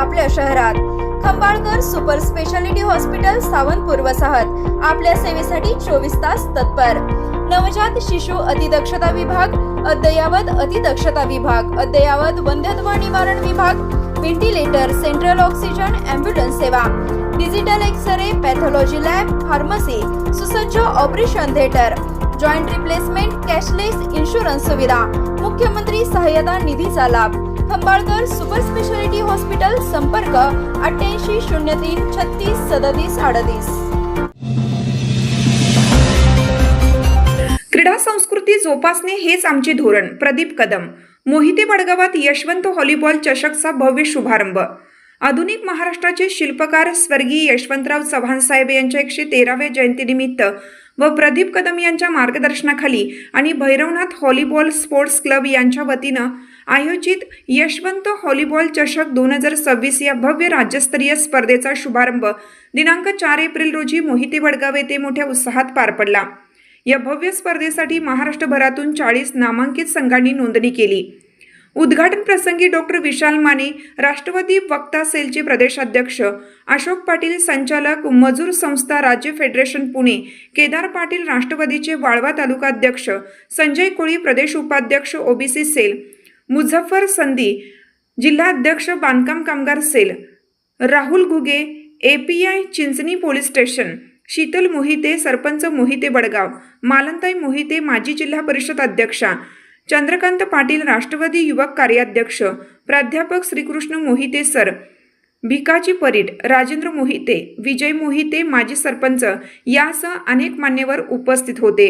आपल्या शहरात Khambalkar super speciality hospital Sawantpur वसाहत आपल्या सेवेसाठी 24 तास तत्पर। नवजात शिशु अतिदक्षता विभाग, अद्ययावत अतिदक्षता विभाग, अद्ययावत वंध्यत्व निवारण विभाग, व्हेंटिलेटर, सेंट्रल ऑक्सिजन, ॲम्ब्युलन्स सेवा, digital X ray, pathology lab, pharmacy, सुसज्ज operation theatre, joint replacement, cashless insurance सुविधा, मुख्यमंत्री सहाय्यता निधीचा लाभ। खंबाळकर सुपर स्पेशालिटी हॉस्पिटल, संपर्क 88 03 36 37 38। क्रीडा संस्कृती जोपासणे हेच आमचे धोरण। प्रदीप कदम। मोहिते वडगावात यशवंत व्हॉलीबॉल चषकचा भव्य शुभारंभ। आधुनिक महाराष्ट्राचे शिल्पकार स्वर्गीय यशवंतराव चव्हाण साहेब यांच्या 113व्या जयंतीनिमित्त व प्रदीप कदम यांच्या मार्गदर्शनाखाली आणि भैरवनाथ व्हॉलीबॉल स्पोर्ट्स क्लब यांच्या वतीनं आयोजित यशवंत व्हॉलीबॉल चषक 2026 या भव्य राज्यस्तरीय स्पर्धेचा शुभारंभ दिनांक 4 एप्रिल रोजी मोहिते वडगाव येथे मोठ्या उत्साहात पार पडला। या भव्य स्पर्धेसाठी महाराष्ट्रभरातून 40 नामांकित संघांनी नोंदणी केली। उद्घाटन प्रसंगी डॉक्टर विशाल माने, राष्ट्रवादी वक्ता सेलचे प्रदेशाध्यक्ष अशोक पाटील, संचालक मजूर संस्था राज्य फेडरेशन पुणे केदार पाटील, राष्ट्रवादीचे वाळवा तालुका अध्यक्ष संजय कोळी, प्रदेश उपाध्यक्ष ओबीसी सेल मुझफ्फर संधी, जिल्हा अध्यक्ष बांधकाम कामगार cell Rahul Ghuge, API Chinchani police station Sheetal Mohite, sarpanch Mohite Vadgaon Malantai Mohite, माजी जिल्हा परिषद अध्यक्षा चंद्रकांत पाटील, राष्ट्रवादी युवक कार्याध्यक्ष प्राध्यापक श्रीकृष्ण मोहिते सर, भिकाजी परीट, राजेंद्र मोहिते, विजय मोहिते, माजी सरपंच यासह अनेक मान्यवर उपस्थित होते।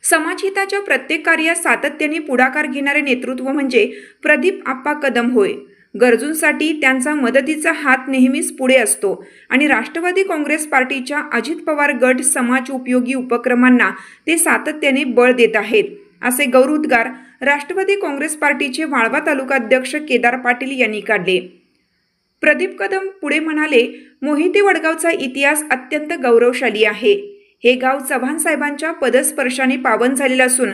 समाजहिताच्या प्रत्येक कार्यात सातत्याने पुढाकार घेणारे नेतृत्व म्हणजे प्रदीप आप्पा कदम होय। गरजूंसाठी त्यांचा मदतीचा हात नेहमीच पुढे असतो आणि राष्ट्रवादी काँग्रेस पार्टीच्या अजित पवार गट समाज उपयोगी उपक्रमांना ते सातत्याने बळ देत आहेत, असे गौरवोद्गार राष्ट्रवादी काँग्रेस पार्टीचे वाळवा तालुका अध्यक्ष केदार पाटील यांनी काढले। प्रदीप कदम पुढे म्हणाले, मोहिते वडगावचा इतिहास अत्यंत गौरवशाली आहे। हे गाव चव्हाण साहेबांच्या पदस्पर्शाने पावन झालेलं असून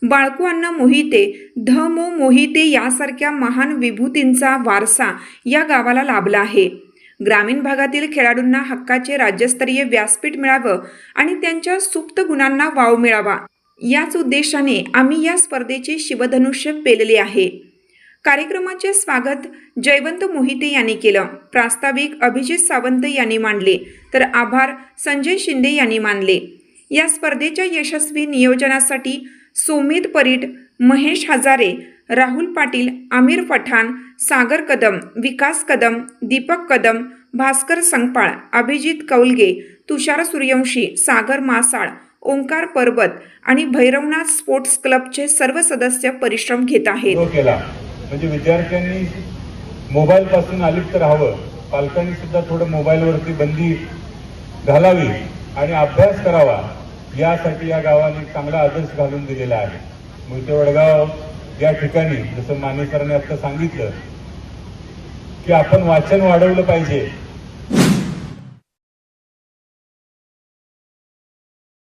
बाळकू अण्णा मोहिते, ध मो मोहिते यासारख्या महान विभूतींचा वारसा या गावाला लाभला आहे। ग्रामीण भागातील खेळाडूंना हक्काचे राज्यस्तरीय व्यासपीठ मिळावं आणि त्यांच्या सुप्त गुणांना वाव मिळावा याच उद्देशाने आम्ही या स्पर्धेचे शिवधनुष्य पेलले आहे। कार्यक्रमाचे स्वागत जयवंत मोहिते यांनी केलं। प्रास्ताविक अभिजित सावंत यांनी मांडले तर आभार संजय शिंदे यांनी मानले। या स्पर्धेच्या यशस्वी नियोजनासाठी सोमेद परीट, महेश हजारे, राहुल पाटील, आमिर पठाण, सागर कदम, विकास कदम, दीपक कदम, भास्कर संगपाळ, अभिजित कौलगे, तुषार सूर्यवंशी, सागर मासाळ, ओंकार पर्वत आणि भैरवनाथ स्पोर्ट्स क्लबचे सर्व सदस्य परिश्रम घेत आहेत। म्हणजे विद्यार्थ्यांनी मोबाईल पासून अलिप्त राहावं, पालकांनी सुद्धा थोडं मोबाईलवरती बंदी घालावी आणि अभ्यास करावा यासाठी या गावाने चांगला आदर्श घालून दिलेला आहे। मोहिते वडगाव या ठिकाणी जसं माने सरांनी आता सांगितलं की आपण वाचन वाढवलं पाहिजे